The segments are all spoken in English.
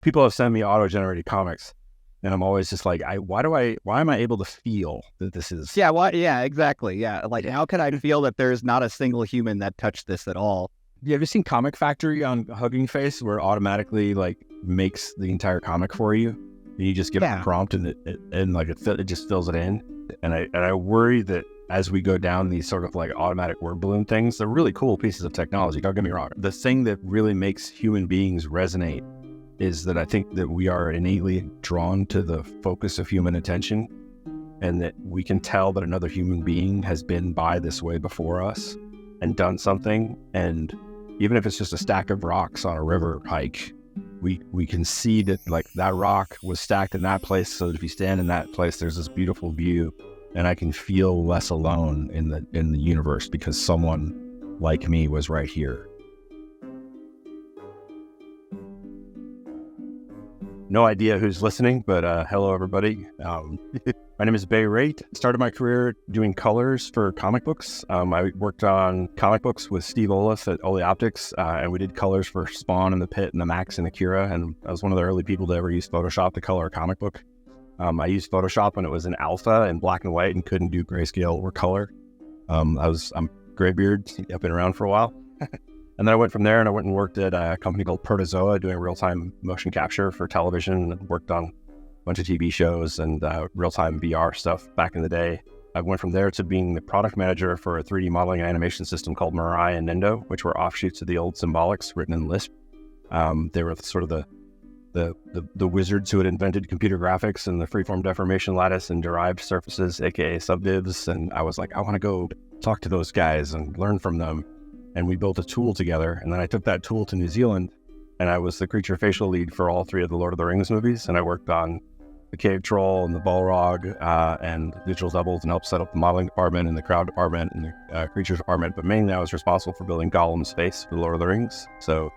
people have sent me auto-generated comics, and I'm always just like, why am I able to feel that this is? Yeah. What? Yeah. Exactly. Yeah. Like, how can I feel that there's not a single human that touched this at all? Yeah, have you seen Comic Factory on Hugging Face, where it automatically like makes the entire comic for you? And you just give it a prompt, and it just fills it in. And I worry that as we go down these sort of like automatic word balloon things, they're really cool pieces of technology. Don't get me wrong. The thing that really makes human beings resonate is that I think that we are innately drawn to the focus of human attention, and that we can tell that another human being has been by this way before us and done something. And even if it's just a stack of rocks on a river hike, we can see that like that rock was stacked in that place, so that if you stand in that place, there's this beautiful view, and I can feel less alone in the universe because someone like me was right here. No idea who's listening, but hello everybody. My name is Bay Raitt. Started my career doing colors for comic books. I worked on comic books with Steve Olaf at Ole Optics, and we did colors for Spawn and The Pit and The Max and Akira, and I was one of the early people to ever use Photoshop to color a comic book. I used Photoshop when it was in alpha and black and white and couldn't do grayscale or color. I'm graybeard. I've been around for a while. And then I went from there and I went and worked at a company called Protozoa doing real-time motion capture for television, and worked on a bunch of TV shows and real-time VR stuff back in the day. I went from there to being the product manager for a 3D modeling animation system called Mirai and Nendo, which were offshoots of the old Symbolics written in Lisp. They were sort of the wizards who had invented computer graphics and the freeform deformation lattice and derived surfaces, aka subdivs. And I was like, I want to go talk to those guys and learn from them. And we built a tool together. And then I took that tool to New Zealand, and I was the creature facial lead for all 3 of the Lord of the Rings movies. And I worked on the Cave Troll and the Balrog and digital doubles, and helped set up the modeling department and the crowd department and the creatures department. But mainly I was responsible for building Gollum's face for the Lord of the Rings. So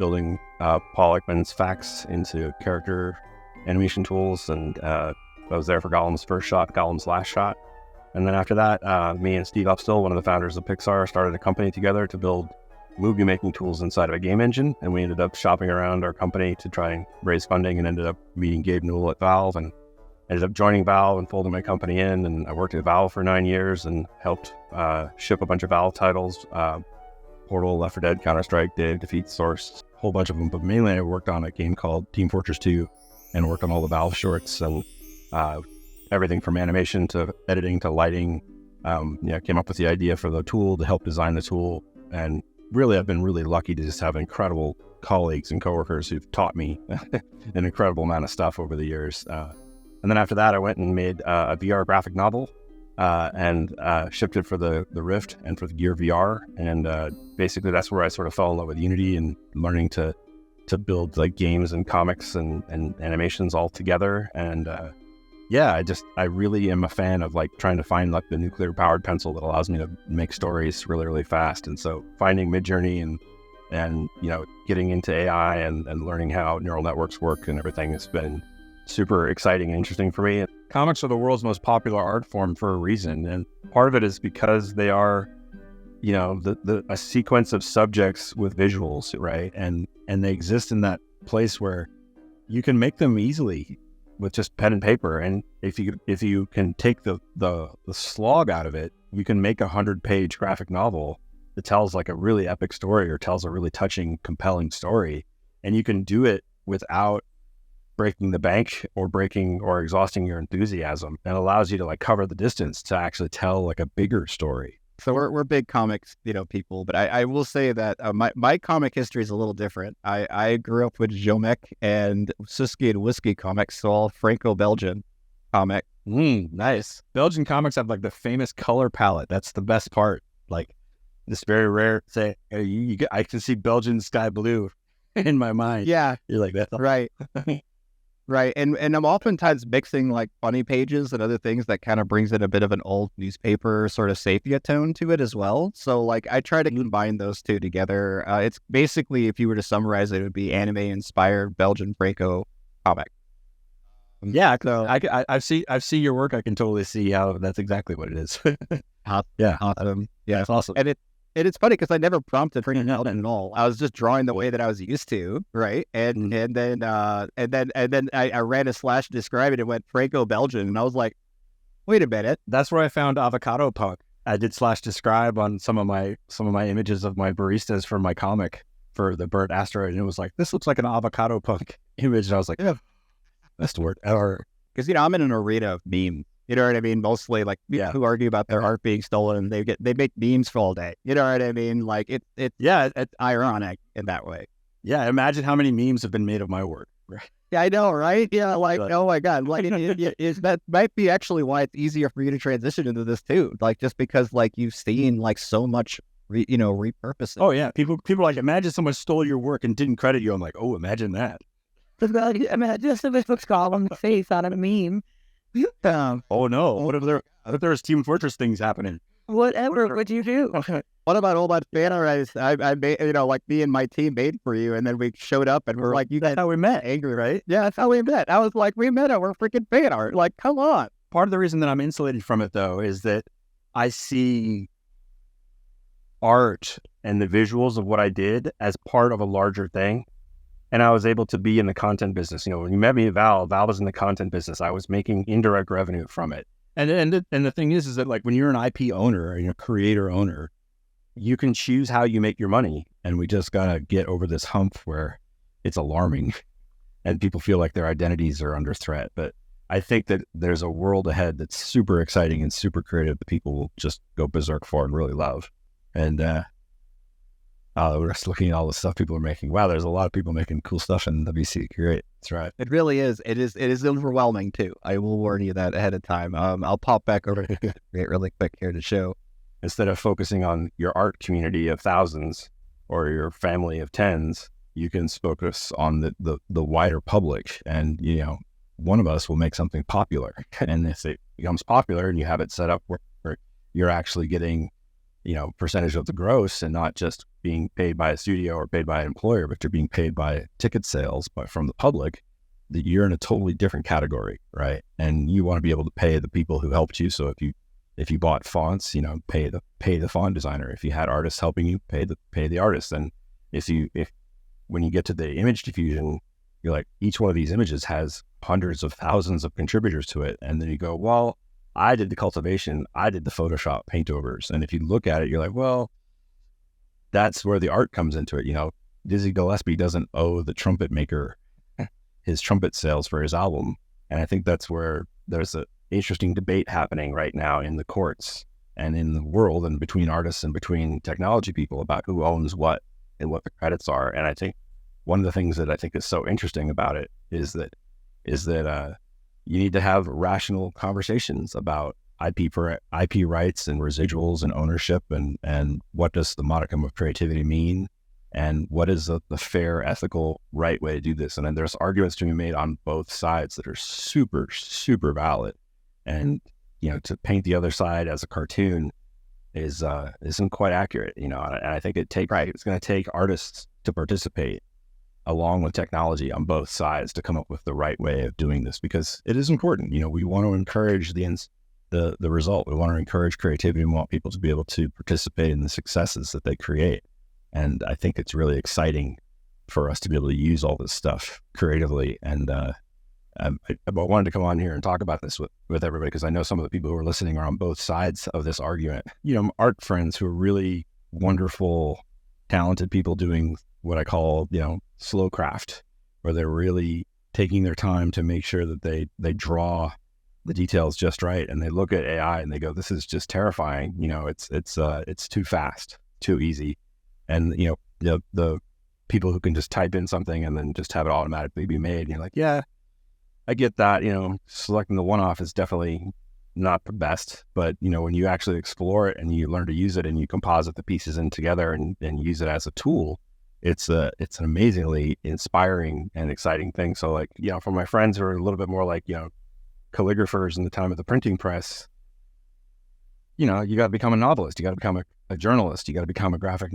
building Paul Ekman's facts into character animation tools. And I was there for Gollum's first shot, Gollum's last shot. And then after that, me and Steve Upstill, one of the founders of Pixar, started a company together to build movie-making tools inside of a game engine. And we ended up shopping around our company to try and raise funding, and ended up meeting Gabe Newell at Valve, and ended up joining Valve and folding my company in. And I worked at Valve for 9 years and helped ship a bunch of Valve titles, Portal, Left 4 Dead, Counter-Strike, Dave, Defeat, Source, a whole bunch of them. But mainly I worked on a game called Team Fortress 2 and worked on all the Valve shorts, and everything from animation to editing to lighting. Came up with the idea for the tool to help design the tool. And really, I've been really lucky to just have incredible colleagues and coworkers who've taught me an incredible amount of stuff over the years. And then after that, I went and made a VR graphic novel and shipped it for the Rift and for the Gear VR. And basically, that's where I sort of fell in love with Unity and learning to build like games and comics and animations all together. And I really am a fan of like trying to find like the nuclear powered pencil that allows me to make stories really, really fast. And so finding Midjourney and getting into AI and learning how neural networks work and everything has been super exciting and interesting for me. Comics are the world's most popular art form for a reason. And part of it is because they are, a sequence of subjects with visuals, right? And they exist in that place where you can make them easily with just pen and paper. And if you can take the slog out of it, you can make a 100-page graphic novel that tells like a really epic story or tells a really touching, compelling story. And you can do it without breaking the bank or exhausting your enthusiasm, and allows you to like cover the distance to actually tell like a bigger story. So we're big comics, people, but I will say that my comic history is a little different. I grew up with Jomek and Suski and Whiskey comics, so all Franco-Belgian comic. Nice. Belgian comics have like the famous color palette. That's the best part. Like this very rare say, I can see Belgian sky blue in my mind. Yeah. You're like, that's right. Right. And I'm oftentimes mixing like funny pages and other things that kind of brings in a bit of an old newspaper sort of sepia tone to it as well. So like I try to combine those two together. It's basically, if you were to summarize it, it would be anime inspired Belgian Franco comic. Yeah. So I see your work. I can totally see how that's exactly what it is. Yeah. Yeah. That's awesome. And And it's funny because I never prompted for it out at all. I was just drawing the way that I was used to, right? And then I ran a slash describe it and went Franco-Belgian, and I was like, wait a minute. That's where I found avocado punk. I did slash describe on some of my images of my baristas for my comic for the burnt asteroid, and it was like, this looks like an avocado punk image, and I was like, yeah, best word ever. Because I'm in an arena of memes. You know what I mean? Mostly like people who argue about their art being stolen, and they make memes for all day. You know what I mean? Like it's ironic in that way. Yeah, imagine how many memes have been made of my work. Right? Yeah, I know, right? Yeah, like oh my god, like that might be actually why it's easier for you to transition into this too. Like just because like you've seen like so much, repurposing. Oh yeah, people are like, imagine someone stole your work and didn't credit you. I'm like, oh, imagine that. Imagine if this book's called on the face on a meme. Oh no! What if there was Team Fortress things happening? Whatever would you do? What about all that fan art I made, like me and my team made for you, and then we showed up and we're like, that's how we met, angry, right? Yeah, that's how we met. I was like, we met it. We're freaking fan art. Like, come on. Part of the reason that I'm insulated from it though is that I see art and the visuals of what I did as part of a larger thing. And I was able to be in the content business. When you met me at Val was in the content business. I was making indirect revenue from it. And the thing is that like when you're an IP owner or you're a creator owner, you can choose how you make your money. And we just gotta get over this hump where it's alarming and people feel like their identities are under threat. But I think that there's a world ahead that's super exciting and super creative that people will just go berserk for and really love. And we're just looking at all the stuff people are making. Wow, there's a lot of people making cool stuff in WC. Great. That's right. It really is. It is overwhelming too. I will warn you that ahead of time. I'll pop back over to really quick here to show. Instead of focusing on your art community of thousands or your family of tens, you can focus on the wider public. And, one of us will make something popular. And if it becomes popular and you have it set up where you're actually getting percentage of the gross and not just being paid by a studio or paid by an employer, but you're being paid by ticket sales from the public, that you're in a totally different category, right? And you want to be able to pay the people who helped you. So if you bought fonts, pay the font designer. If you had artists helping you, pay the artist. And if when you get to the image diffusion, you're like, each one of these images has hundreds of thousands of contributors to it. And then you go, well, I did the cultivation, I did the Photoshop paintovers. And if you look at it, you're like, well, that's where the art comes into it. Dizzy Gillespie doesn't owe the trumpet maker his trumpet sales for his album. And I think that's where there's an interesting debate happening right now in the courts and in the world and between artists and between technology people about who owns what and what the credits are. And I think one of the things that I think is so interesting about it is that you need to have rational conversations about IP rights and residuals and ownership and what does the modicum of creativity mean and what is the fair, ethical, right way to do this. And then there's arguments to be made on both sides that are super, super valid. And, to paint the other side as a cartoon isn't quite accurate, and I think it's going to take artists to participate along with technology on both sides to come up with the right way of doing this, because it is important. We want to encourage the result. We want to encourage creativity and want people to be able to participate in the successes that they create. And I think it's really exciting for us to be able to use all this stuff creatively. And I wanted to come on here and talk about this with everybody, because I know some of the people who are listening are on both sides of this argument. Art friends who are really wonderful, talented people doing what I call, slow craft, where they're really taking their time to make sure that they draw the details just right. And they look at AI and they go, this is just terrifying. It's too fast, too easy. And, the people who can just type in something and then just have it automatically be made. And you're like, yeah, I get that. Selecting the one-off is definitely not the best, but when you actually explore it and you learn to use it and you composite the pieces in together and use it as a tool, it's an amazingly inspiring and exciting thing. So like, for my friends who are a little bit more like, calligraphers in the time of the printing press, you got to become a novelist, you got to become a journalist, you got to become a graphic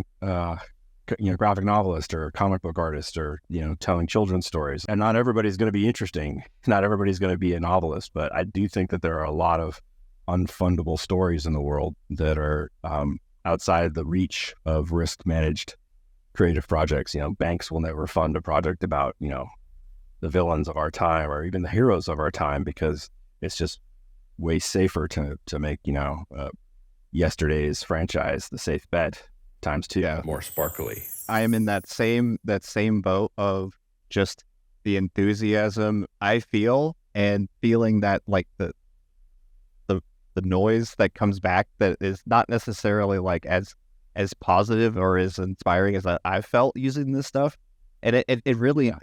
novelist or a comic book artist or, telling children's stories. And not everybody's going to be interesting. Not everybody's going to be a novelist, but I do think that there are a lot of unfundable stories in the world that are outside the reach of risk managed creative projects. Banks will never fund a project about, the villains of our time or even the heroes of our time, because it's just way safer to make, yesterday's franchise the safe bet times 2. Yeah. More sparkly. I am in that same boat of just the enthusiasm I feel, and feeling that like the noise that comes back that is not necessarily like as positive or as inspiring as I've felt using this stuff. And it really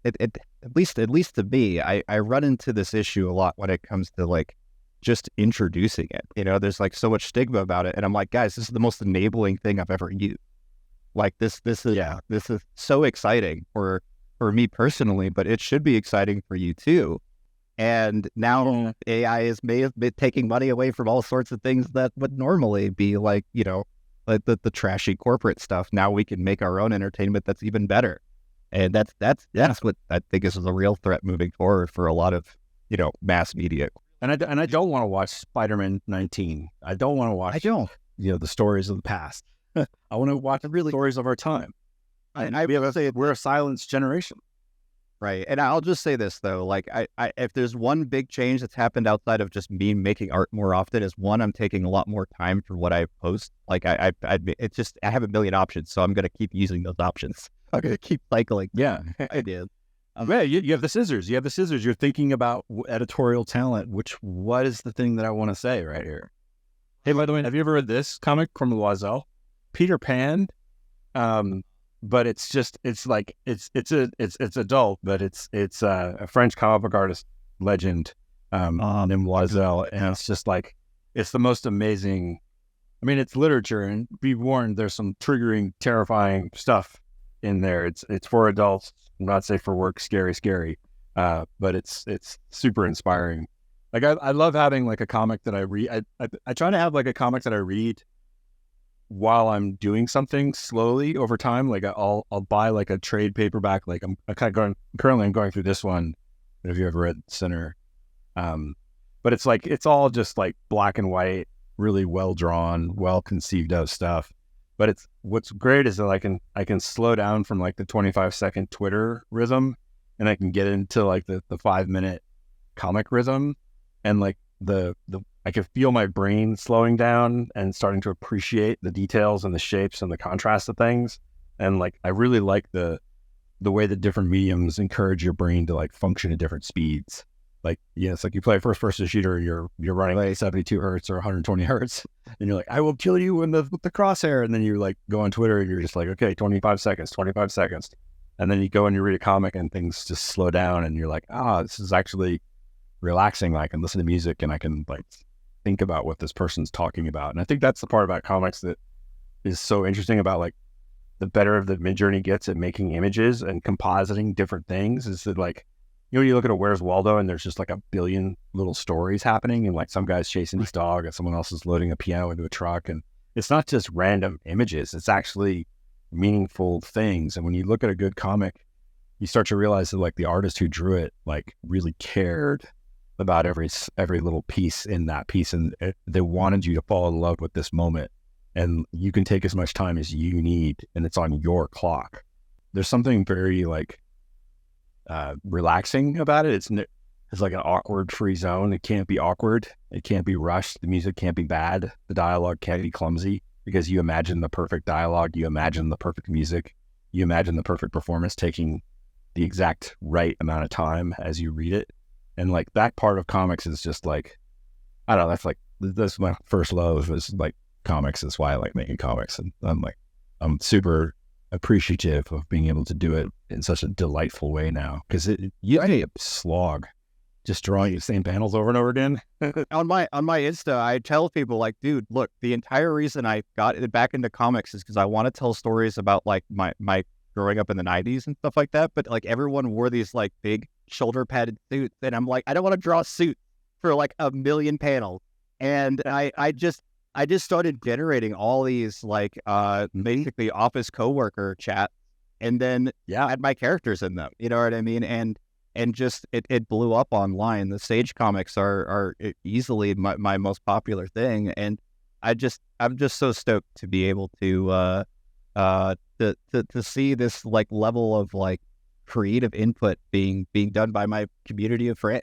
at least to me, I run into this issue a lot when it comes to like just introducing it. There's like so much stigma about it, and I'm like, guys, this is the most enabling thing I've ever used. Like this is so exciting for me personally, but it should be exciting for you too. And now AI may have been taking money away from all sorts of things that would normally be like, like the trashy corporate stuff. Now we can make our own entertainment that's even better. And that's what I think is the real threat moving forward for a lot of, mass media. And I don't want to watch Spider-Man 19. I don't want to watch, the stories of the past. I want to watch the stories of our time. And we're a silence generation. Right. And I'll just say this, though, like I if there's one big change that's happened outside of just me making art more often, is one, I'm taking a lot more time for what I post. Like I have a million options, so I'm going to keep using those options. I'm going to keep cycling. Yeah. ideas. Yeah, you have the scissors. You're thinking about editorial talent. What is the thing that I want to say right here? Hey, by the way, have you ever read this comic from Loisel? Peter Pan. But it's adult, but it's a French comic book artist legend named Loisel, and it's just like, it's the most amazing. I mean, it's literature, and be warned, there's some triggering, terrifying stuff in there. It's for adults, not safe for work, scary, but it's super inspiring. Like I love having like a comic that I read. I try to have like a comic that I read while I'm doing something slowly over time. Like I'll buy like a trade paperback. Like I'm going through this one. Have you ever read Sinner? But it's like, it's all just like black and white, really well drawn, well conceived of stuff. But what's great is that I can slow down from like the 25-second Twitter rhythm, and I can get into like the 5-minute comic rhythm, and like I can feel my brain slowing down and starting to appreciate the details and the shapes and the contrast of things. And like, I really like the way that different mediums encourage your brain to like function at different speeds. Like, it's like you play a first person shooter, you're running like 72 hertz or 120 hertz, and you're like, I will kill you with the crosshair. And then you like go on Twitter and you're just like, okay, 25 seconds. And then you go and you read a comic and things just slow down, and you're like, this is actually relaxing. I can listen to music and I can like think about what this person's talking about. And I think that's the part about comics that is so interesting about like the better the Midjourney gets at making images and compositing different things, is that like, you look at a Where's Waldo and there's just like a billion little stories happening, and like some guy's chasing his dog and someone else is loading a piano into a truck, and it's not just random images, it's actually meaningful things. And when you look at a good comic, you start to realize that like the artist who drew it like really cared about every little piece in that piece, and they wanted you to fall in love with this moment, and you can take as much time as you need, and it's on your clock. There's something very like relaxing about it. It's like an awkward free zone. It can't be awkward, it can't be rushed, the music can't be bad, the dialogue can't be clumsy, because you imagine the perfect dialogue, you imagine the perfect music, you imagine the perfect performance taking the exact right amount of time as you read it. And like that part of comics is just like, I don't know, that's my first love is like comics. That's why I like making comics. And I'm super appreciative of being able to do it in such a delightful way now, because I need a slog just drawing the same panels over and over again. on my Insta, I tell people like, dude, look, the entire reason I got it back into comics is because I want to tell stories about like my growing up in the 90s and stuff like that. But like everyone wore these like big shoulder padded suits, and I'm like, I don't want to draw a suit for like a million panels. And I just started generating all these like basically office coworker chat, and then add my characters in them. You know what I mean? And just it blew up online. The Sage comics are easily my most popular thing, and I'm just so stoked to be able to see this like level of like creative input being done by my community of fans.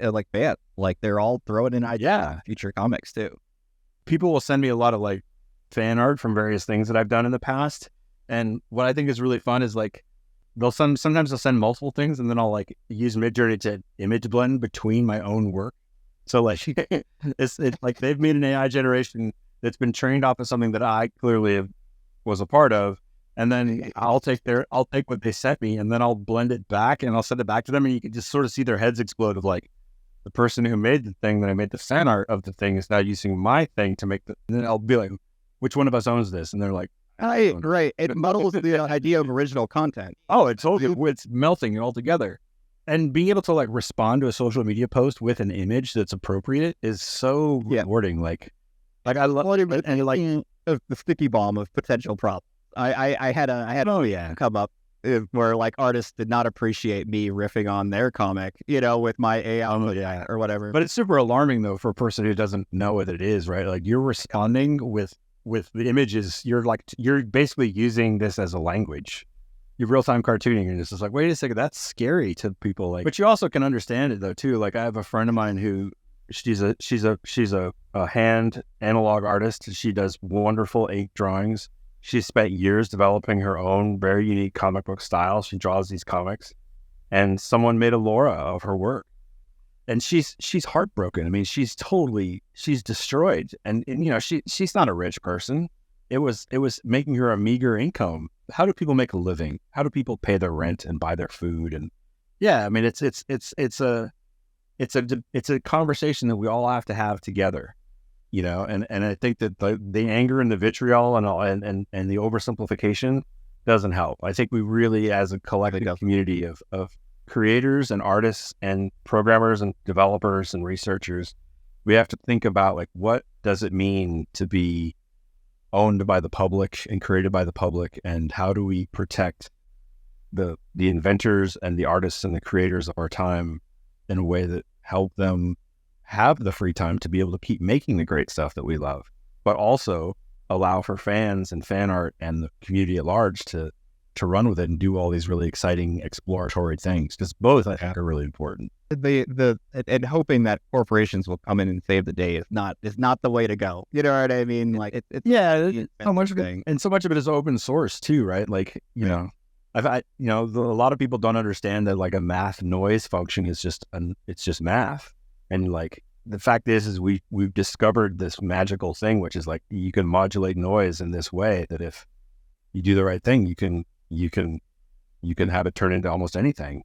Like they're all throwing in ideas for future comics too. People will send me a lot of like fan art from various things that I've done in the past, and what I think is really fun is like sometimes they'll send multiple things, and then I'll like use Midjourney to image blend between my own work. So like it's like they've made an AI generation that's been trained off of something that I clearly was a part of, and then I'll take what they sent me, and then I'll blend it back, and I'll send it back to them, and you can just sort of see their heads explode of like, the person who made the thing that I made the fan art of the thing is now using my thing to make and then I'll be like, which one of us owns this? And they're like, right. It muddles the idea of original content. Oh, it's melting it all together. And being able to like respond to a social media post with an image that's appropriate is so rewarding. Like I love it, and like the sticky bomb of potential problems. I had come up where like artists did not appreciate me riffing on their comic, with my AI or whatever. But it's super alarming though for a person who doesn't know what it is, right? Like you're responding with the images. You're basically using this as a language. You're real-time cartooning, and it's just like, wait a second, that's scary to people. Like, but you also can understand it though too. Like I have a friend of mine who she's a hand analog artist. She does wonderful ink drawings. She spent years developing her own very unique comic book style. She draws these comics, and someone made a Laura of her work, and she's heartbroken. I mean, she's destroyed, and she's not a rich person. It was making her a meager income. How do people make a living? How do people pay their rent and buy their food? And I mean, it's a conversation that we all have to have together. And I think that the anger and the vitriol and the oversimplification doesn't help. I think we really, as a collective community of creators and artists and programmers and developers and researchers, we have to think about like, what does it mean to be owned by the public and created by the public, and how do we protect the inventors and the artists and the creators of our time in a way that help them have the free time to be able to keep making the great stuff that we love, but also allow for fans and fan art and the community at large to run with it and do all these really exciting exploratory things, because both I think are really important. And hoping that corporations will come in and save the day is not the way to go. You know what I mean? Like so much of it, and so much of it is open source too, right? Like a lot of people don't understand that like a math noise function is it's just math. And like the fact is we've discovered this magical thing, which is like you can modulate noise in this way that if you do the right thing, you can have it turn into almost anything.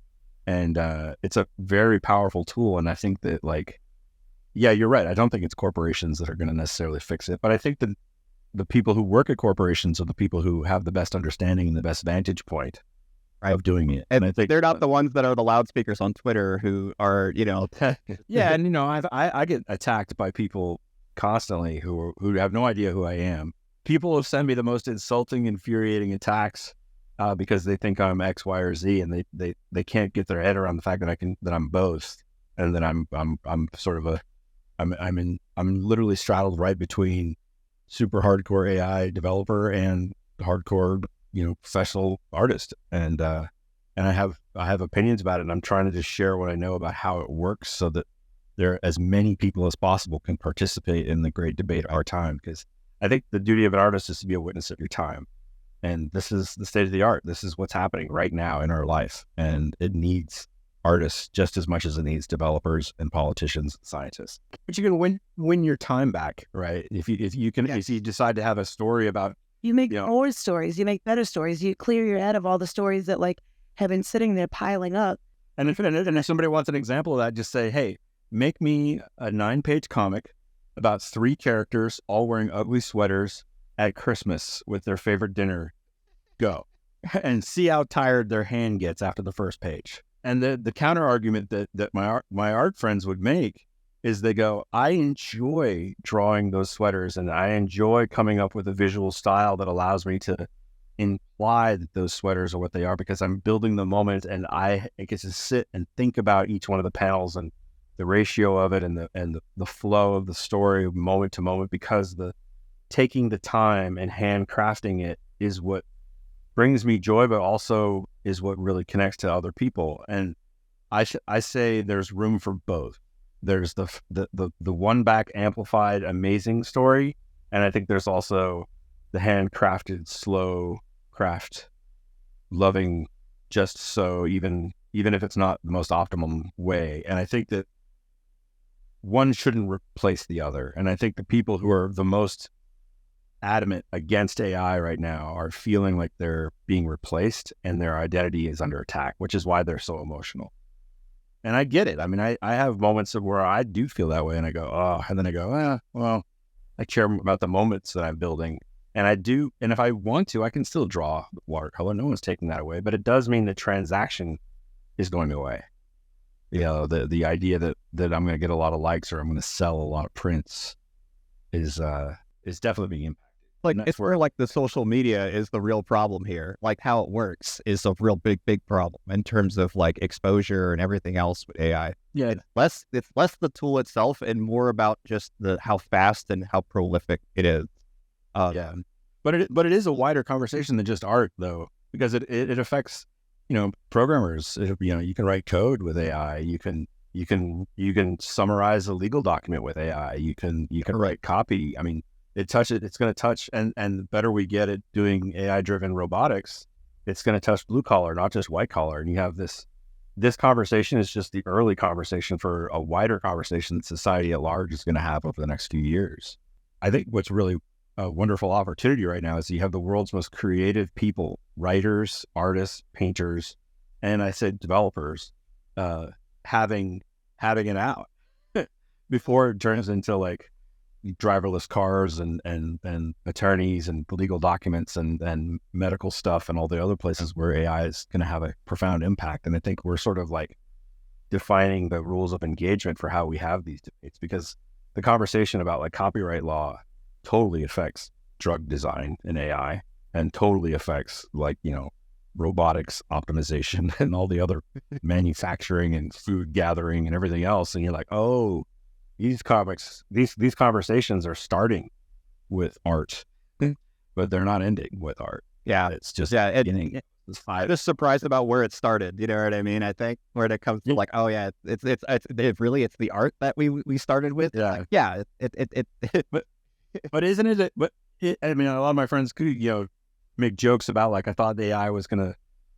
And it's a very powerful tool. And I think that like, you're right. I don't think it's corporations that are going to necessarily fix it, but I think that the people who work at corporations are the people who have the best understanding and the best vantage point of doing it. And I think they're not the ones that are the loudspeakers on Twitter who are, and I get attacked by people constantly who have no idea who I am. People have sent me the most insulting, infuriating attacks because they think I'm X, Y, or Z, and they can't get their head around the fact that I'm both, and that I'm sort of I'm literally straddled right between super hardcore AI developer and hardcore professional artist, and I have opinions about it, and I'm trying to just share what I know about how it works so that as many people as possible can participate in the great debate of our time, because I think the duty of an artist is to be a witness of your time, and this is the state of the art. This is what's happening right now in our life, and it needs artists just as much as it needs developers and politicians and scientists. But you can win your time back, right? If you decide to have a story about, you make more stories, you make better stories, you clear your head of all the stories that like have been sitting there piling up. And if somebody wants an example of that, just say, hey, make me a 9-page comic about 3 characters all wearing ugly sweaters at Christmas with their favorite dinner. Go. And see how tired their hand gets after the first page. And the counter argument that my art friends would make is they go, I enjoy drawing those sweaters, and I enjoy coming up with a visual style that allows me to imply that those sweaters are what they are, because I'm building the moment, and I get to sit and think about each one of the panels and the ratio of it and the flow of the story moment to moment, because the taking the time and handcrafting it is what brings me joy, but also is what really connects to other people. And I say there's room for both. There's the one back amplified amazing story, and I think there's also the handcrafted slow craft loving just so even if it's not the most optimum way. And I think that one shouldn't replace the other. And I think the people who are the most adamant against AI right now are feeling like they're being replaced and their identity is under attack, which is why they're so emotional. And I get it. I mean, I have moments of where I do feel that way, and I go, oh, and then I go, well, I care about the moments that I'm building. And I do, and if I want to, I can still draw watercolor. No one's taking that away, but it does mean the transaction is going away. You know, the idea that I'm going to get a lot of likes or I'm going to sell a lot of prints is definitely being impacted. Like, it's where like the social media is the real problem here. Like how it works is a real big problem in terms of like exposure and everything else with AI. Yeah, it's less the tool itself and more about just how fast and how prolific it is. Yeah, but it is a wider conversation than just art, though, because it affects, you know, programmers. You know, you can write code with AI. You can summarize a legal document with AI. You can write copy. I mean, it's going to touch, and the better we get at doing AI driven robotics, it's going to touch blue collar, not just white collar. And you have this conversation is just the early conversation for a wider conversation that society at large is going to have over the next few years. I think what's really a wonderful opportunity right now is you have the world's most creative people, writers, artists, painters, and I said developers, having it out before it turns into like driverless cars and attorneys and legal documents and medical stuff and all the other places where AI is going to have a profound impact. And I think we're sort of like defining the rules of engagement for how we have these debates, because the conversation about like copyright law totally affects drug design in AI and totally affects like, you know, robotics optimization and all the other manufacturing and food gathering and everything else. And you're like, oh, these conversations are starting with art, but they're not ending with art. Yeah, it's just beginning. I'm just surprised about where it started. You know what I mean? I think where it comes to like, oh yeah, it's the art that we started with. Yeah, like, yeah. But isn't it? But I mean, a lot of my friends could, you know, make jokes about like, I thought the AI was gonna,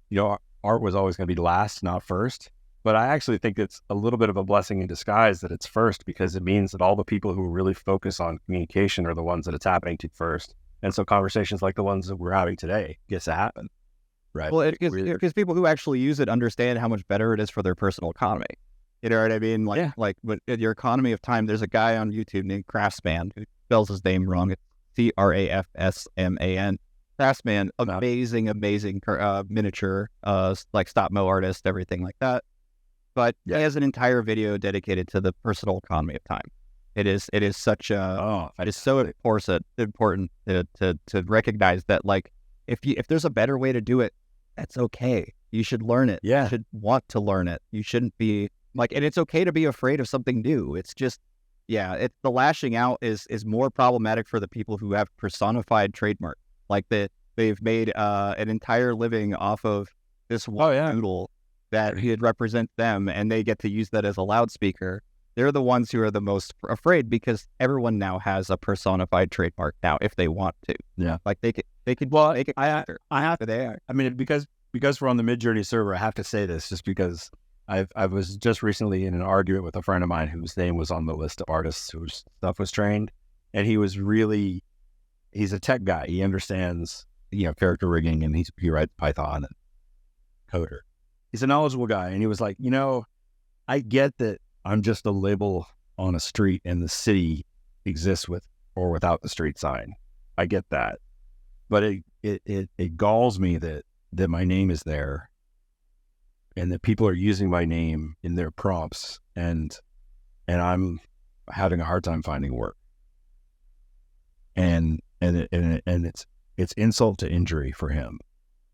you know, art was always gonna be last, not first. But I actually think it's a little bit of a blessing in disguise that it's first, because it means that all the people who really focus on communication are the ones that it's happening to first. And so conversations like the ones that we're having today gets to happen. Right. Well, because people who actually use it understand how much better it is for their personal economy. You know what I mean? Like, like, but in your economy of time, there's a guy on YouTube named Craftsman who spells his name wrong. It's CRAFSMAN. Craftsman, amazing miniature, like stop mo artist, everything like that. But he has an entire video dedicated to the personal economy of time. It is such a it is so important to recognize that, like, if there's a better way to do it, that's okay. You should learn it. Yeah. You should want to learn it. You shouldn't be like, and it's okay to be afraid of something new. It's just, the lashing out is more problematic for the people who have personified trademark. Like they've made an entire living off of this one noodle that would represent them, and they get to use that as a loudspeaker. They're the ones who are the most afraid, because everyone now has a personified trademark now if they want to. Yeah. Like they could make it. I have to. I mean, because we're on the Midjourney server, I have to say this just because I was just recently in an argument with a friend of mine whose name was on the list of artists whose stuff was trained, and he's a tech guy. He understands, you know, character rigging, and he writes Python and coder. He's a knowledgeable guy, and he was like, you know, I get that I'm just a label on a street and the city exists with or without the street sign. I get that. But it galls me that my name is there and that people are using my name in their prompts, and I'm having a hard time finding work. And it's insult to injury for him.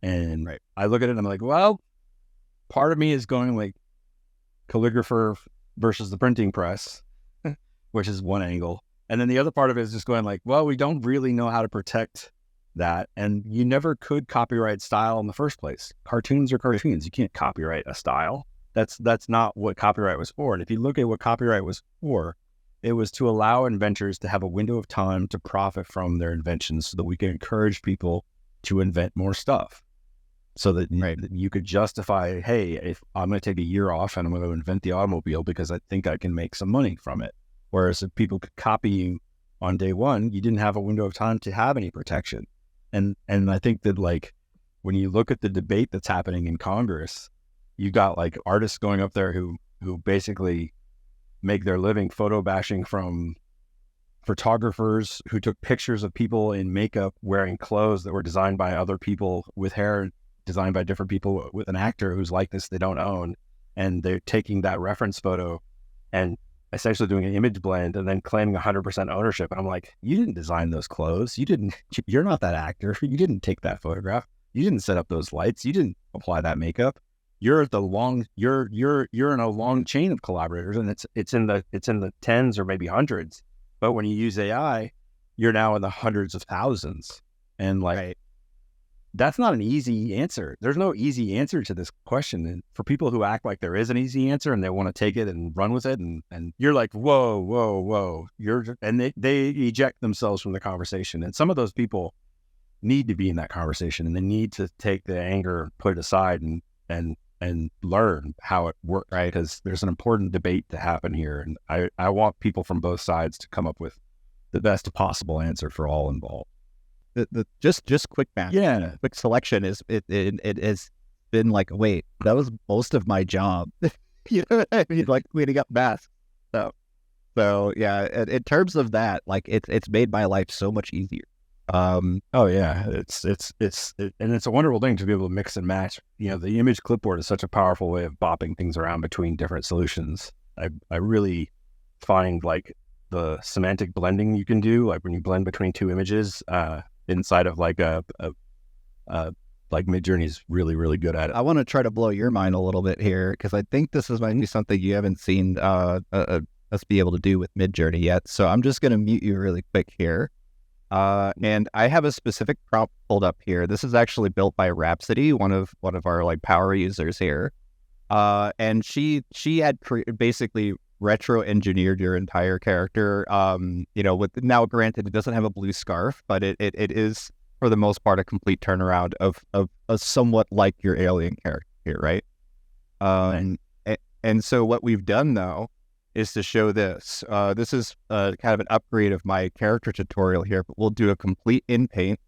And I look at it and I'm like, well, part of me is going like calligrapher versus the printing press, which is one angle. And then the other part of it is just going like, well, we don't really know how to protect that. And you never could copyright style in the first place. Cartoons are cartoons. You can't copyright a style. That's not what copyright was for. And if you look at what copyright was for, it was to allow inventors to have a window of time to profit from their inventions so that we can encourage people to invent more stuff. So that you could justify, hey, if I'm going to take a year off and I'm going to invent the automobile because I think I can make some money from it. Whereas if people could copy you on day one, you didn't have a window of time to have any protection. And I think that like when you look at the debate that's happening in Congress, you got like artists going up there who basically make their living photo bashing from photographers who took pictures of people in makeup wearing clothes that were designed by other people with hair designed by different people with an actor whose likeness they don't own. And they're taking that reference photo and essentially doing an image blend and then claiming 100% ownership. And I'm like, you didn't design those clothes. You're not that actor. You didn't take that photograph. You didn't set up those lights. You didn't apply that makeup. You're in a long chain of collaborators, and it's in the tens or maybe hundreds. But when you use AI, you're now in the hundreds of thousands. And like, that's not an easy answer. There's no easy answer to this question. And for people who act like there is an easy answer and they want to take it and run with it, and you're like, whoa. They eject themselves from the conversation. And some of those people need to be in that conversation, and they need to take the anger, put it aside, and learn how it works, right? Because there's an important debate to happen here. And I want people from both sides to come up with the best possible answer for all involved. Just quick math. Yeah. Quick selection is it has been like, wait, that was most of my job. You know what I mean? Like cleaning up masks. So yeah, in terms of that, like it's made my life so much easier. Oh yeah, it's a wonderful thing to be able to mix and match. You know, the image clipboard is such a powerful way of bopping things around between different solutions. I really find like the semantic blending you can do, like when you blend between two images, inside of like like Midjourney is really, really good at it. I want to try to blow your mind a little bit here because I think this might be something you haven't seen us be able to do with Midjourney yet. So I'm just going to mute you really quick here. And I have a specific prompt pulled up here. This is actually built by Rhapsody, one of our like power users here. And she had basically retro engineered your entire character. You know, with now granted it doesn't have a blue scarf, but it is for the most part a complete turnaround of a somewhat like your alien character here, right? And so what we've done though is to show this. This is kind of an upgrade of my character tutorial here, but we'll do a complete in-paint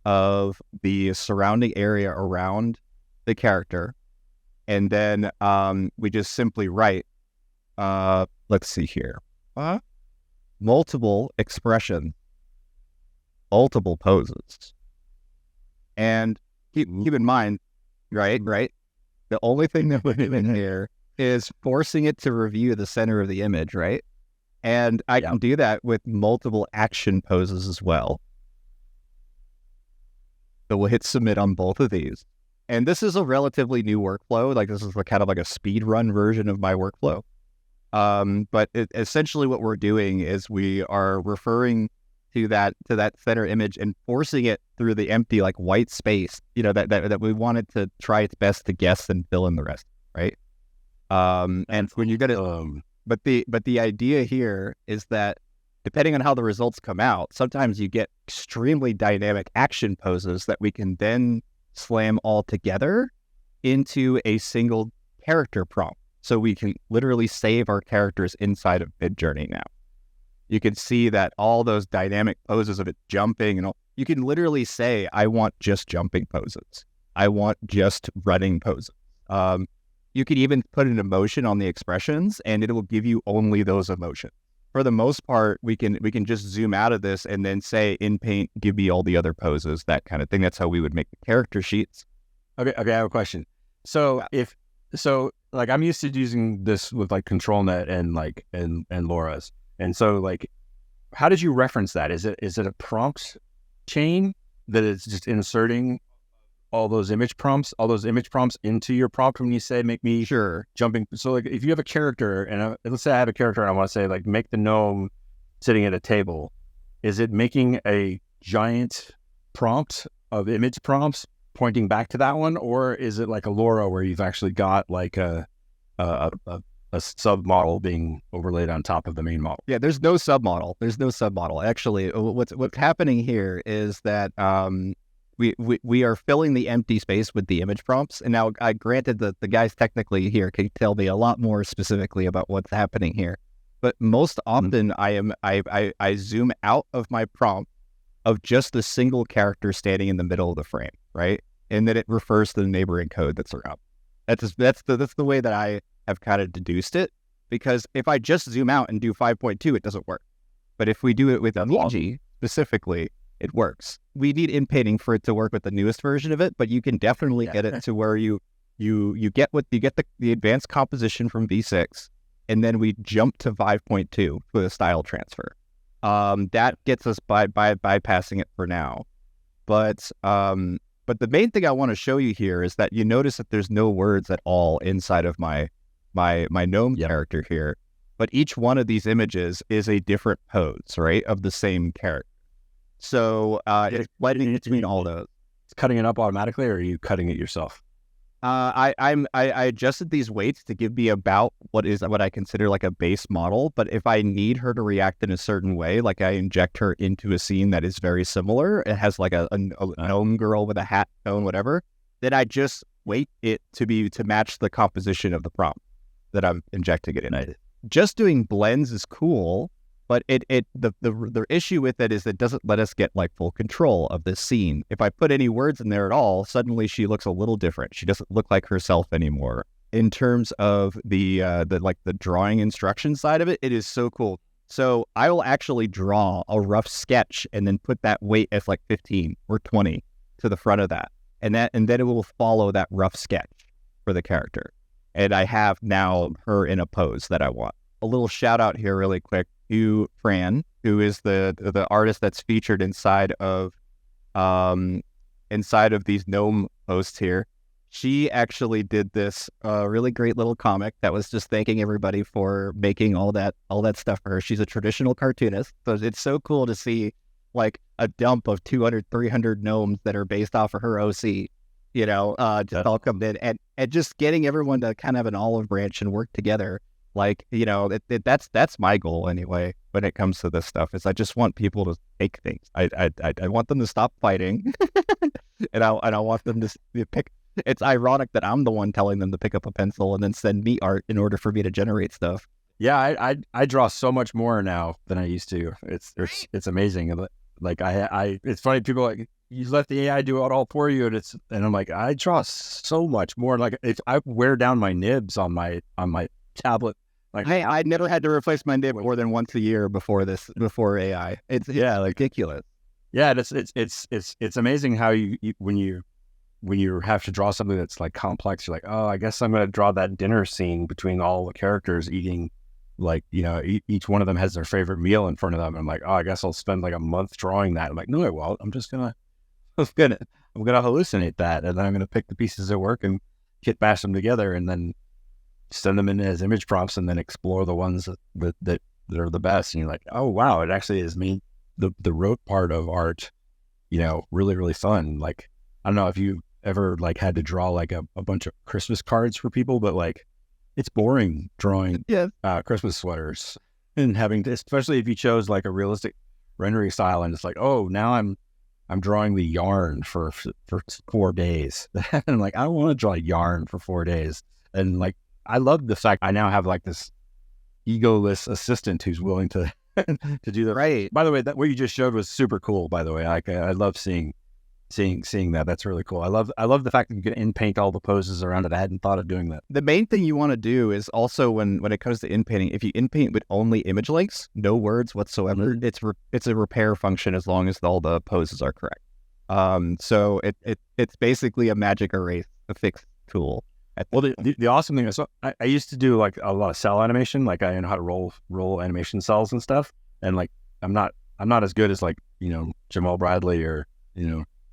of the surrounding area around the character. And then we just simply write, let's see here, multiple expression, multiple poses. And keep in mind, right? The only thing that we're doing here is forcing it to review the center of the image, right? And I can do that with multiple action poses as well. So we'll hit submit on both of these. And this is a relatively new workflow. Like this is kind of like a speed run version of my workflow. But essentially what we're doing is we are referring to that center image and forcing it through the empty like white space, you know, that we wanted to try its best to guess and fill in the rest, right? And when you're gonna, but the idea here is that depending on how the results come out, sometimes you get extremely dynamic action poses that we can then slam all together into a single character prompt. So we can literally save our characters inside of Midjourney now. You can see that all those dynamic poses of it jumping and all, you can literally say, I want just jumping poses. I want just running poses. You can even put an emotion on the expressions and it will give you only those emotions. For the most part, we can just zoom out of this and then say in Paint, give me all the other poses, that kind of thing. That's how we would make the character sheets. Okay, I have a question. So like I'm used to using this with like ControlNet and like and LoRa's. And so like, how did you reference that? Is it a prompt chain that it's just inserting all those image prompts into your prompt when you say, make me sure jumping. So like if you have a character and let's say I have a character and I want to say like, make the gnome sitting at a table, is it making a giant prompt of image prompts pointing back to that one, or is it like a LoRa where you've actually got like a submodel being overlaid on top of the main model? Yeah, there's no submodel. Actually, what's happening here is that we are filling the empty space with the image prompts. And now, I granted that the guys technically here can tell me a lot more specifically about what's happening here. But most often, I zoom out of my prompt of just a single character standing in the middle of the frame, right? And then it refers to the neighboring code that's around. That's the way that I have kind of deduced it. Because if I just zoom out and do 5.2, it doesn't work. But if we do it with emoji specifically, it works. We need inpainting for it to work with the newest version of it, but you can definitely get it to where you get the advanced composition from V6, and then we jump to 5.2 with a style transfer. That gets us by bypassing it for now. But the main thing I want to show you here is that you notice that there's no words at all inside of my gnome character here, but each one of these images is a different pose, right, of the same character. So it's blending between all those. It's cutting it up automatically, or are you cutting it yourself? I adjusted these weights to give me about what I consider like a base model. But if I need her to react in a certain way, like I inject her into a scene that is very similar, it has like a gnome girl with a hat, tone, whatever, then I just weight it to match the composition of the prompt that I'm injecting it in. Just doing blends is cool, but the issue with it is it doesn't let us get like full control of this scene. If I put any words in there at all, suddenly she looks a little different. She doesn't look like herself anymore. In terms of the drawing instruction side of it, it is so cool. So I will actually draw a rough sketch and then put that weight as like 15 or 20 to the front of that, and then it will follow that rough sketch for the character. And I have now her in a pose that I want. A little shout out here really quick to Fran, who is the artist that's featured inside of these gnome posts here. She actually did this really great little comic that was just thanking everybody for making all that stuff for her. She's a traditional cartoonist, so it's so cool to see like a dump of 200, 300 gnomes that are based off of her OC, just all come in and just getting everyone to kind of have an olive branch and work together. Like, that's my goal anyway when it comes to this stuff, is I just want people to make things. I want them to stop fighting and I want them to pick. It's ironic that I'm the one telling them to pick up a pencil and then send me art in order for me to generate stuff. Yeah, I draw so much more now than I used to. It's amazing. Like it's funny, people like, you let the AI do it all for you, and I'm like, I draw so much more. Like I wear down my nibs on my tablet. Like, hey, I never had to replace my nib more than once a year before AI. It's ridiculous. Yeah, it's amazing how you when you have to draw something that's like complex, you're like, oh, I guess I'm going to draw that dinner scene between all the characters eating, like, each one of them has their favorite meal in front of them. And I'm like, oh, I guess I'll spend like a month drawing that. I'm like, no, I won't. I'm gonna hallucinate that, and then I'm gonna pick the pieces that work and kit bash them together, and then send them in as image prompts, and then explore the ones that are the best. And you're like, oh wow, it actually is the rote part of art, really, really fun. Like, I don't know if you ever like had to draw like a bunch of Christmas cards for people, but like, it's boring drawing Christmas sweaters and having to, especially if you chose like a realistic rendering style, and it's like, oh, now I'm drawing the yarn for 4 days. And I'm like, I don't want to draw yarn for 4 days. And like, I love the fact I now have like this egoless assistant who's willing to do that. Right. By the way, that what you just showed was super cool. By the way, I love seeing that. That's really cool. I love the fact that you can inpaint all the poses around it. I hadn't thought of doing that. The main thing you want to do is also when it comes to inpainting, if you inpaint with only image links, no words whatsoever, it's a repair function as long as all the poses are correct. So it's basically a magic erase, a fix tool. Well, the awesome thing is, I used to do like a lot of cell animation. Like, I know how to roll animation cells and stuff. And like, I'm not as good as like, Jamal Bradley or,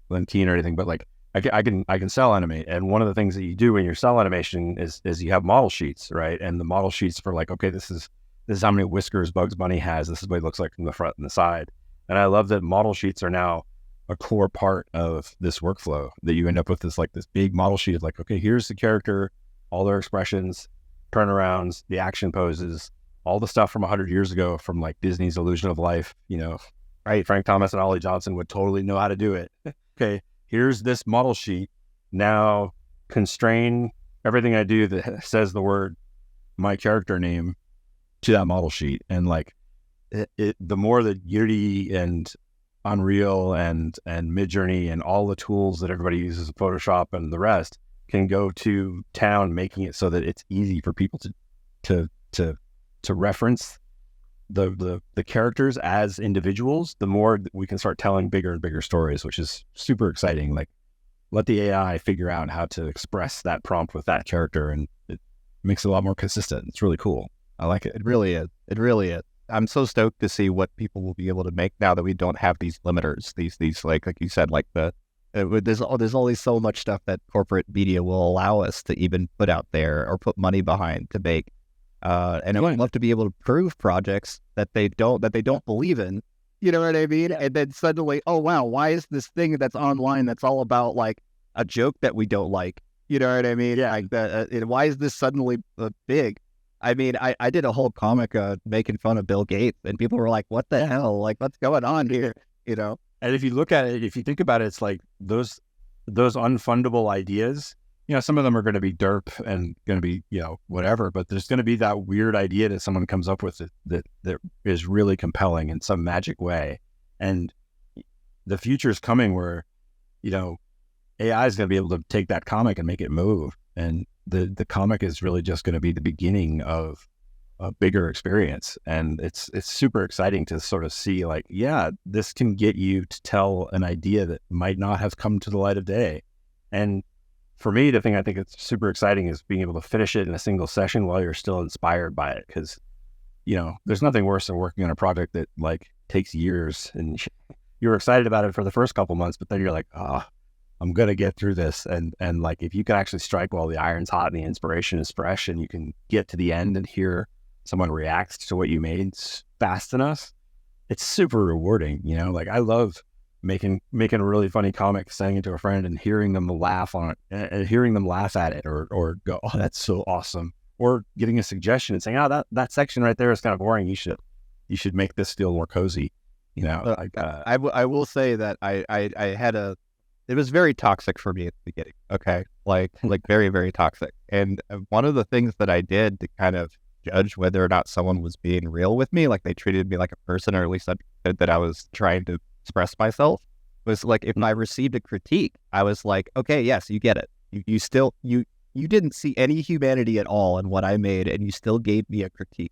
Glenn Keane or anything, but like, I can cell animate. And one of the things that you do in your cell animation is you have model sheets, right? And the model sheets for like, okay, this is this is how many whiskers Bugs Bunny has. This is what he looks like from the front and the side. And I love that model sheets are now a core part of this workflow, that you end up with this big model sheet of like, okay, here's the character, all their expressions, turnarounds, the action poses, all the stuff from 100 years ago from like Disney's Illusion of Life, right? Frank Thomas and Ollie Johnson would totally know how to do it. Okay, here's this model sheet. Now constrain everything I do that says the word my character name to that model sheet. And like the more that Unity and Unreal and Midjourney and all the tools that everybody uses, Photoshop and the rest, can go to town, making it so that it's easy for people to reference the characters as individuals, the more we can start telling bigger and bigger stories, which is super exciting. Like, let the AI figure out how to express that prompt with that character, and it makes it a lot more consistent. It's really cool. I like it. It really is. It really is. I'm so stoked to see what people will be able to make now that we don't have these limiters. These like you said, like there's only so much stuff that corporate media will allow us to even put out there or put money behind to make. And I would love to be able to prove projects that they don't believe in. You know what I mean? And then suddenly, oh wow, why is this thing that's online that's all about like a joke that we don't like? You know what I mean? Yeah. Like why is this suddenly big? I mean, I did a whole comic making fun of Bill Gates, and people were like, "What the hell? Like, what's going on here?" You know. And if you look at it, if you think about it, it's like those unfundable ideas. Some of them are going to be derp and going to be, whatever, but there's going to be that weird idea that someone comes up with that is really compelling in some magic way. And the future is coming where, AI is going to be able to take that comic and make it move. And the comic is really just going to be the beginning of a bigger experience. And it's super exciting to sort of see like, yeah, this can get you to tell an idea that might not have come to the light of day. And for me, the thing I think it's super exciting is being able to finish it in a single session while you're still inspired by it. Because, there's nothing worse than working on a project that like takes years and you're excited about it for the first couple months, but then you're like, I'm going to get through this. And like, if you can actually strike while the iron's hot and the inspiration is fresh and you can get to the end and hear someone react to what you made fast enough, it's super rewarding. Like I love making a really funny comic, sending it to a friend and hearing them laugh on it and hearing them laugh at it or go, oh, that's so awesome. Or getting a suggestion and saying, oh, that section right there is kind of boring. You should make this feel more cozy. I will say that I had it was very toxic for me at the beginning. Okay. Like very, very toxic. And one of the things that I did to kind of judge whether or not someone was being real with me, like they treated me like a person, or at least that I was trying to express myself, was like, if I received a critique, I was like, okay, yes, you get it. You didn't see any humanity at all in what I made, and you still gave me a critique.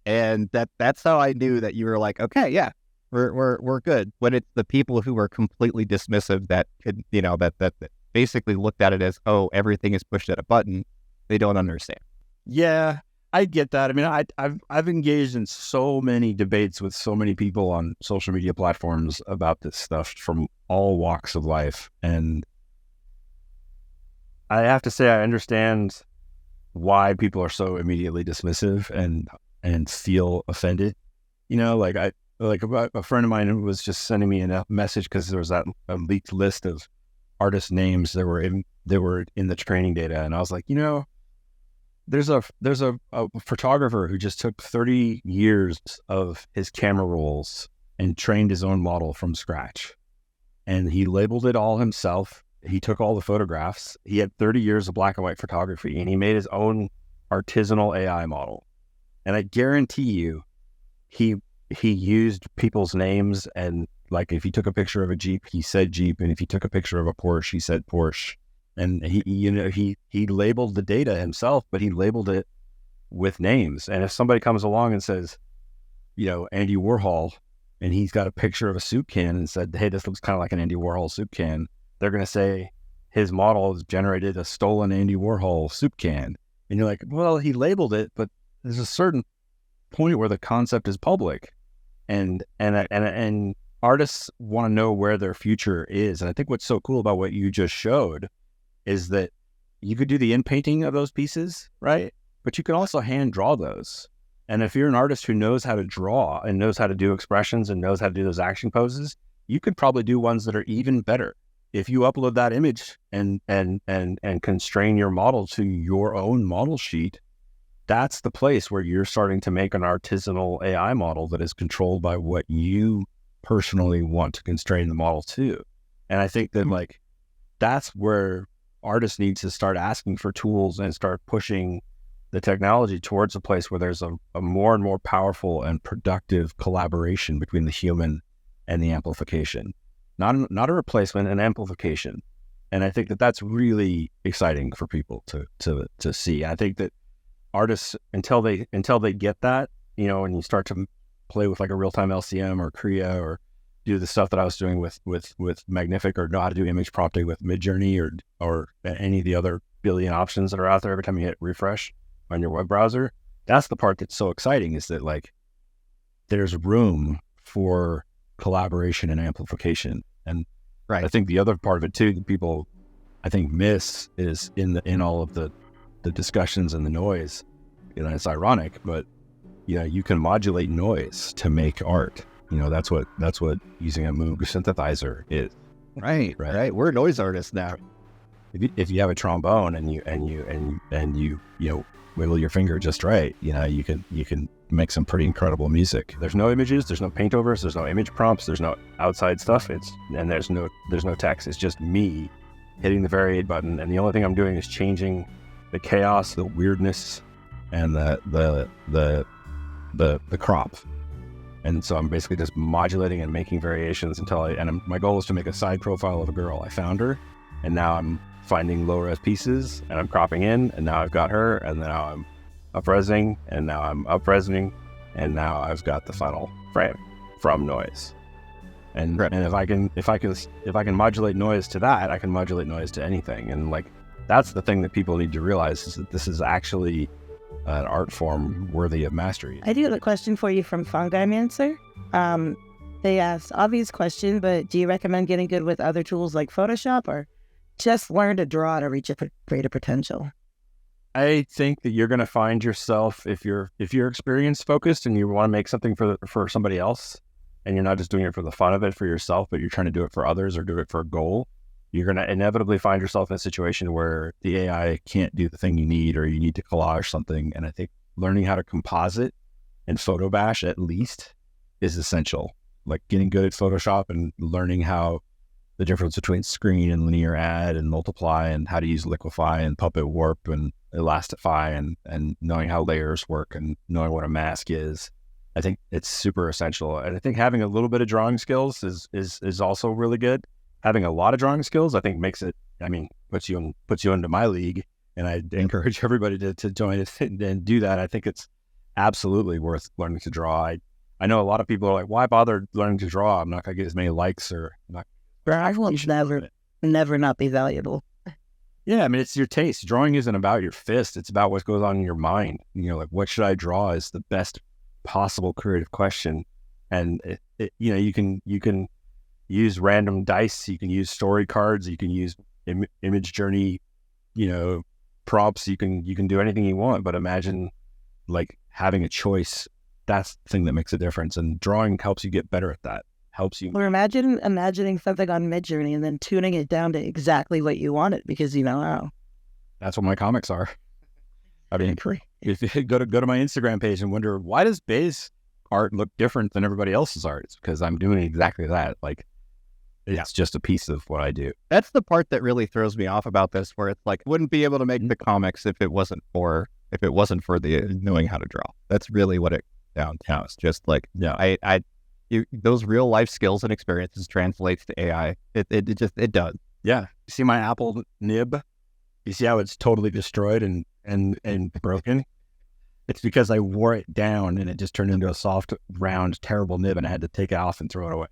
And that's how I knew that you were like, okay, yeah, we're good. When it's the people who are completely dismissive that could, that basically looked at it as, oh, everything is pushed at a button, they don't understand. Yeah, I get that. I mean, I've engaged in so many debates with so many people on social media platforms about this stuff from all walks of life. And I have to say, I understand why people are so immediately dismissive and feel offended. A friend of mine was just sending me a message because there was a leaked list of artist names that were in the training data. And I was like, there's a photographer who just took 30 years of his camera rolls and trained his own model from scratch. And he labeled it all himself. He took all the photographs. He had 30 years of black and white photography, and he made his own artisanal AI model. And I guarantee you, he used people's names, and like if he took a picture of a Jeep, he said Jeep, and if he took a picture of a Porsche, he said Porsche. And he labeled the data himself, but he labeled it with names. And if somebody comes along and says, Andy Warhol, and he's got a picture of a soup can and said, hey, this looks kind of like an Andy Warhol soup can, they're going to say his model has generated a stolen Andy Warhol soup can. And you're like, well, he labeled it, but there's a certain point where the concept is public, and artists want to know where their future is. And I think what's so cool about what you just showed is that you could do the inpainting of those pieces, right? But you can also hand draw those. And if you're an artist who knows how to draw and knows how to do expressions and knows how to do those action poses, you could probably do ones that are even better. If you upload that image and constrain your model to your own model sheet, that's the place where you're starting to make an artisanal AI model that is controlled by what you personally want to constrain the model to. And I think that like, that's where artists need to start asking for tools and start pushing the technology towards a place where there's a more and more powerful and productive collaboration between the human and the amplification. Not a replacement, an amplification. And I think that that's really exciting for people to see. I think that artists, until they get that, you know, and you start to play with like a real-time LCM or Kriya or do the stuff that I was doing with Magnific, or know how to do image prompting with Midjourney or any of the other billion options that are out there every time you hit refresh on your web browser. That's the part that's so exciting, is that like there's room for collaboration and amplification. And Right. I think the other part of it too that people I think miss is in all of the discussions and the noise. You know, it's ironic, but you know, you can modulate noise to make art. You know, that's what using a Moog synthesizer is. Right. We're noise artists now. If you have a trombone and you know, wiggle your finger just right, you know, you can make some pretty incredible music. There's no images, there's no paint overs, there's no image prompts, there's no outside stuff. There's no text. It's just me hitting the Variate button, and the only thing I'm doing is changing the chaos, the weirdness, and the crop. And so I'm basically just modulating and making variations until my goal is to make a side profile of a girl. I found her, and now I'm finding low-res pieces, and I'm cropping in, and now I've got her, and now I'm up-resing, and now I'm up-resing, and now I've got the final frame from noise. And Right. and if I can modulate noise to that, I can modulate noise to anything. And like, that's the thing that people need to realize, is that this is actually an art form worthy of mastery. I do have a question for you from Fungi Mancer. They asked, obvious question, but do you recommend getting good with other tools like Photoshop, or just learn to draw to reach a greater potential? I think that you're going to find yourself, if you're experience focused and you want to make something for somebody else, and you're not just doing it for the fun of it for yourself, but you're trying to do it for others or do it for a goal, you're going to inevitably find yourself in a situation where the AI can't do the thing you need, or you need to collage something. And I think learning how to composite and photo bash at least is essential. Like getting good at Photoshop and learning how the difference between screen and linear add and multiply, and how to use liquify and puppet warp and elastify, and knowing how layers work and knowing what a mask is. I think it's super essential. And I think having a little bit of drawing skills is also really good. Having a lot of drawing skills, I think, makes it, puts you into my league. And I encourage everybody to join it and do that. I think it's absolutely worth learning to draw. I know a lot of people are like, why bother learning to draw? I'm not going to get as many likes, or not. Drawing will never not be valuable. Yeah, I mean, it's your taste. Drawing isn't about your fist. It's about what goes on in your mind. You know, like, what should I draw is the best possible creative question. And you know, you can use random dice, you can use story cards, you can use image journey, you know, prompts. You can do anything you want. But imagine like having a choice. That's the thing that makes a difference. And drawing helps you get better at that. Helps you. Or imagining something on Midjourney and then tuning it down to exactly what you want it, because you know how. That's what my comics are. I mean, if you go to my Instagram page and wonder, why does Bay's art look different than everybody else's art? It's because I'm doing exactly that. Like, it's just a piece of what I do. That's the part that really throws me off about this, where it's like, wouldn't be able to make the comics if it wasn't for the knowing how to draw. That's really what it down to. It's just like, Yeah. those real life skills and experiences translates to AI. It does. Yeah. You see my Apple Nib? You see how it's totally destroyed and broken? It's because I wore it down and it just turned into a soft, round, terrible nib, and I had to take it off and throw it away.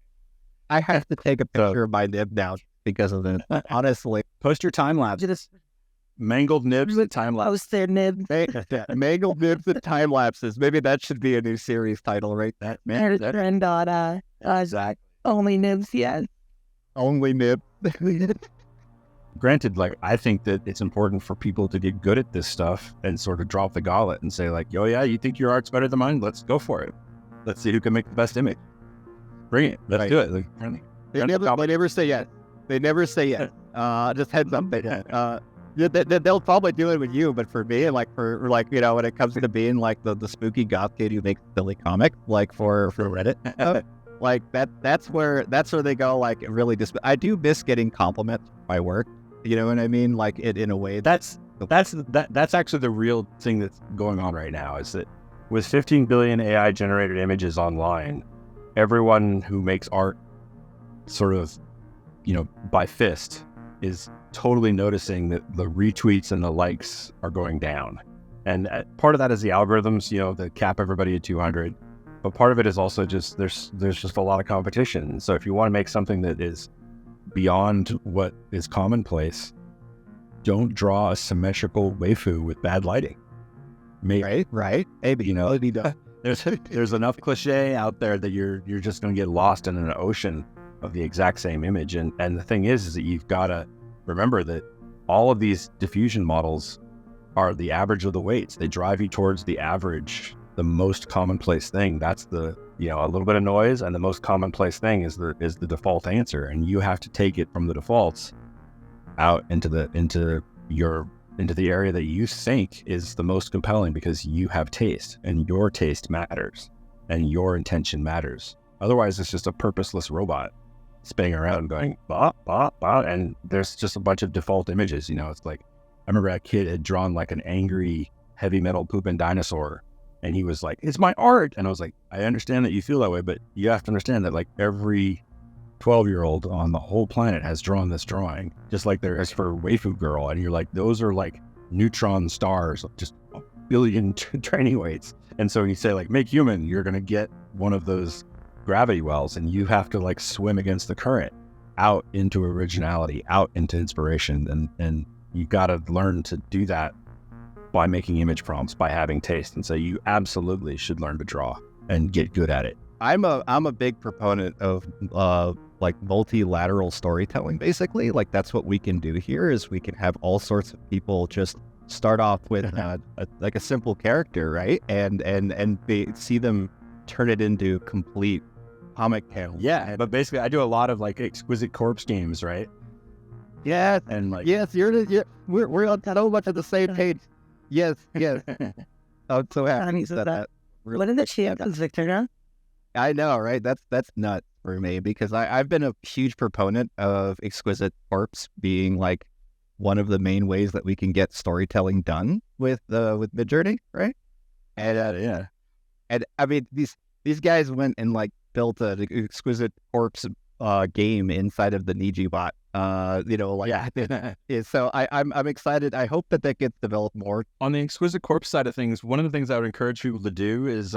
I have to take a picture of my nib now because of it. Honestly, Post your time lapse. Just Mangled nibs and time lapse. post their nib. mangled nibs and time lapses. Maybe that should be a new series title, right? There's a trend on Exactly. only nibs. Yeah. Only nib. granted, like, I think that it's important for people to get good at this stuff and sort of drop the gauntlet and say like, oh yeah, you think your art's better than mine? Let's go for it. Let's see who can make the best image. Bring it. Let's do it. Like, they never say yes. They never say yes. Just heads up. They'll probably do it with you, but for me, when it comes to being like the spooky goth kid who makes silly comic, like for Reddit, like that's where they go. Like really, I do miss getting compliments for my work. You know what I mean? Like it in a way. That's actually the real thing that's going on right now. Is that with 15 billion AI generated images online, everyone who makes art, sort of, by fist, is totally noticing that the retweets and the likes are going down. And part of that is the algorithms, that cap everybody at 200. But part of it is also just, there's just a lot of competition. So if you want to make something that is beyond what is commonplace, don't draw a symmetrical waifu with bad lighting. Right. Maybe, there's enough cliche out there that you're just going to get lost in an ocean of the exact same image. And the thing is that you've got to remember that all of these diffusion models are the average of the weights. They drive you towards the average, the most commonplace thing. That's the, a little bit of noise, and the most commonplace thing is the default answer. And you have to take it from the defaults out into the area that you think is the most compelling, because you have taste, and your taste matters, and your intention matters. Otherwise, it's just a purposeless robot spinning around going bop, bop, bop, and there's just a bunch of default images. It's like, I remember a kid had drawn like an angry heavy metal pooping dinosaur, and he was like, it's my art. And I was like, I understand that you feel that way, but you have to understand that like every 12-year-old on the whole planet has drawn this drawing, just like there is for Waifu Girl. And you're like, those are like neutron stars, just a billion training weights. And so when you say like, make human, you're going to get one of those gravity wells, and you have to like swim against the current out into originality, out into inspiration. And you got to learn to do that by making image prompts, by having taste. And so you absolutely should learn to draw and get good at it. I'm a big proponent of like multilateral storytelling. Basically, like that's what we can do here, is we can have all sorts of people just start off with a simple character, right? And see them turn it into complete comic tales. Yeah, but basically I do a lot of like exquisite corpse games, right? Yeah, and like we're on so much of the same page. Yes. I'm so happy that. What are the chances, Victor? I know, right? That's nuts for me, because I've been a huge proponent of exquisite corpse being like one of the main ways that we can get storytelling done with Midjourney, right? And and I mean these guys went and like built an exquisite corpse game inside of the Niji-bot. So I'm excited. I hope that gets developed more. On the exquisite corpse side of things, one of the things I would encourage people to do is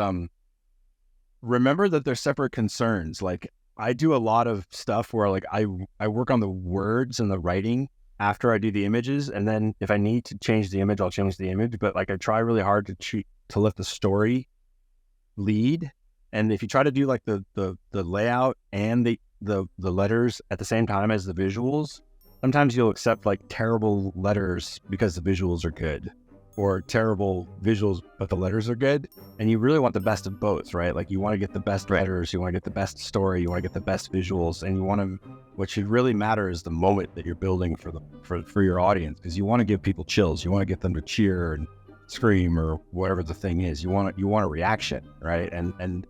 remember that they're separate concerns. Like I do a lot of stuff where like I work on the words and the writing after I do the images, and then if I need to change the image, I'll change the image. But like I try really hard to let the story lead. And if you try to do like the layout and the letters at the same time as the visuals, sometimes you'll accept like terrible letters because the visuals are good, or terrible visuals but the letters are good. And you really want the best of both, right? Like you want to get the best letters, you want to get the best story, you want to get the best visuals, and what should really matter is the moment that you're building for your audience, because you want to give people chills, you want to get them to cheer and scream or whatever the thing is. You want a reaction, right? And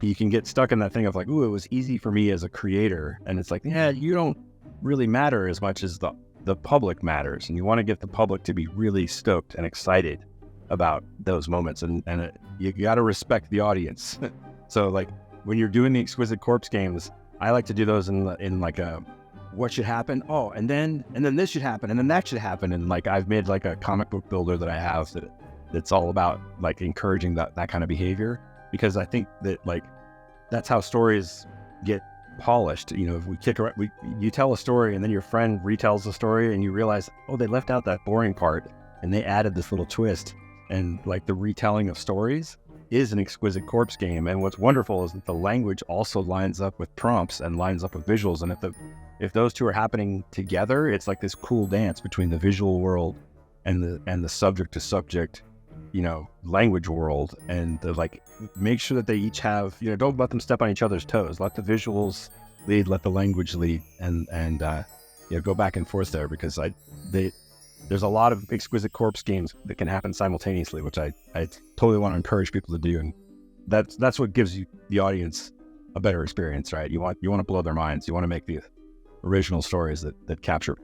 you can get stuck in that thing of like, ooh, it was easy for me as a creator. And it's like, yeah, you don't really matter as much as the public matters. And you want to get the public to be really stoked and excited about those moments. And you got to respect the audience. So like when you're doing the exquisite corpse games, I like to do those in like a, what should happen? Oh, and then this should happen, and then that should happen. And like I've made like a comic book builder that I have that's all about like encouraging that kind of behavior, because I think that like that's how stories get polished. If you tell a story and then your friend retells the story and you realize, oh, they left out that boring part and they added this little twist. And like the retelling of stories is an exquisite corpse game. And what's wonderful is that the language also lines up with prompts and lines up with visuals. And if if those two are happening together, it's like this cool dance between the visual world and the subject to subject, language world, and like make sure that they each have, don't let them step on each other's toes. Let the visuals lead, let the language lead, and go back and forth there, because there's a lot of exquisite corpse games that can happen simultaneously, which I totally want to encourage people to do, and that's what gives you the audience a better experience, right? You want to blow their minds. You want to make the original stories that capture.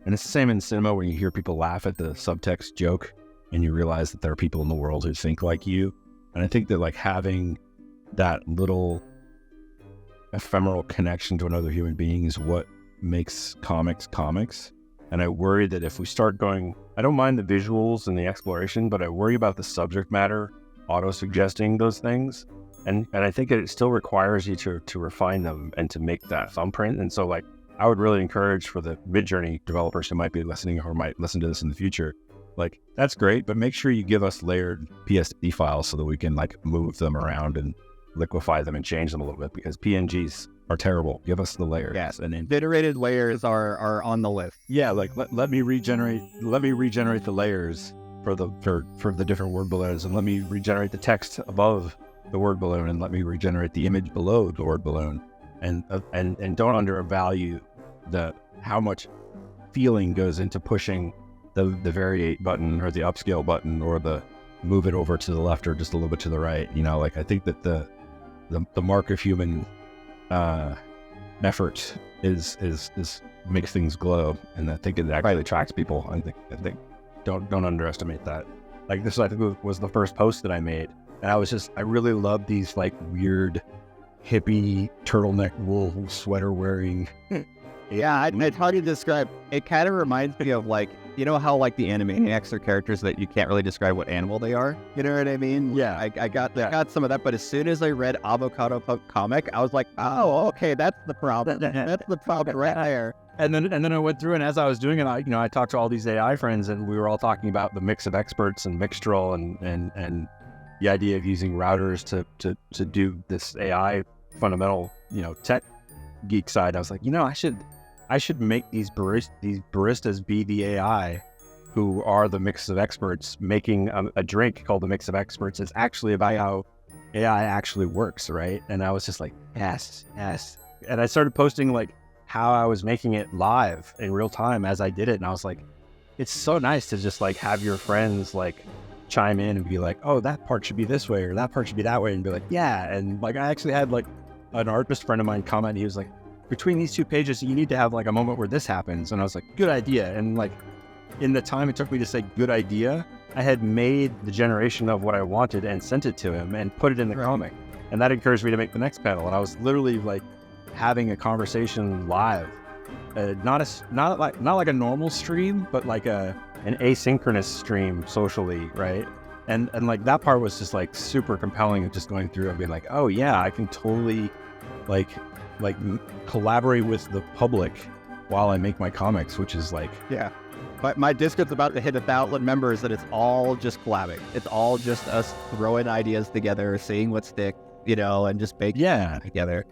And it's the same in cinema, when you hear people laugh at the subtext joke and you realize that there are people in the world who think like you. And I think that like having that little ephemeral connection to another human being is what makes comics. And I worry that if we start going, I don't mind the visuals and the exploration, but I worry about the subject matter auto-suggesting those things. And I think it still requires you to refine them and to make that thumbprint. And so like, I would really encourage for the Midjourney developers who might be listening or might listen to this in the future, like, that's great, but make sure you give us layered PSD files so that we can like move them around and liquefy them and change them a little bit, because PNGs are terrible. Give us the layers. Yes, and then iterated layers are on the list. Yeah, like let me regenerate the layers for the different word balloons, and let me regenerate the text above the word balloon, and let me regenerate the image below the word balloon, and don't undervalue how much feeling goes into pushing the variate button or the upscale button or the move it over to the left or just a little bit to the right. Like I think that the mark of human effort is makes things glow, and I think it actually attracts people. I think don't underestimate that. Like this, I think was the first post that I made, and I really love these like weird hippie turtleneck wool sweater wearing. Yeah, it's hard to describe. It kind of reminds me of like, how like the Animaniacs are characters that you can't really describe what animal they are. You know what I mean? Yeah. I got some of that, but as soon as I read Avocado Comic, I was like, oh, okay, that's the problem. That's the problem right there. And then I went through, and as I was doing it, I talked to all these AI friends, and we were all talking about the mix of experts and Mixtral and the idea of using routers to do this AI fundamental, tech geek side. I was like, I should make these baristas be the AI who are the mix of experts. Making a drink called the mix of experts is actually about how AI actually works, right? And I was just like, yes. And I started posting like how I was making it live in real time as I did it. And I was like, it's so nice to just like have your friends like chime in and be like, oh, that part should be this way or that part should be that way, and be like, yeah. And like I actually had like an artist friend of mine comment. He was like, between these two pages, you need to have like a moment where this happens. And I was like, good idea. And like in the time it took me to say good idea, I had made the generation of what I wanted and sent it to him and put it in the comic. And that encouraged me to make the next panel. And I was literally like having a conversation live, not like a normal stream, but like an asynchronous stream socially, right? And like that part was just like super compelling of just going through and being like, oh yeah, I can totally like collaborate with the public while I make my comics, which is like, yeah. But my Discord's about to hit 1,000 members, and it's all just collabing. It's all just us throwing ideas together, seeing what sticks, and just baking together.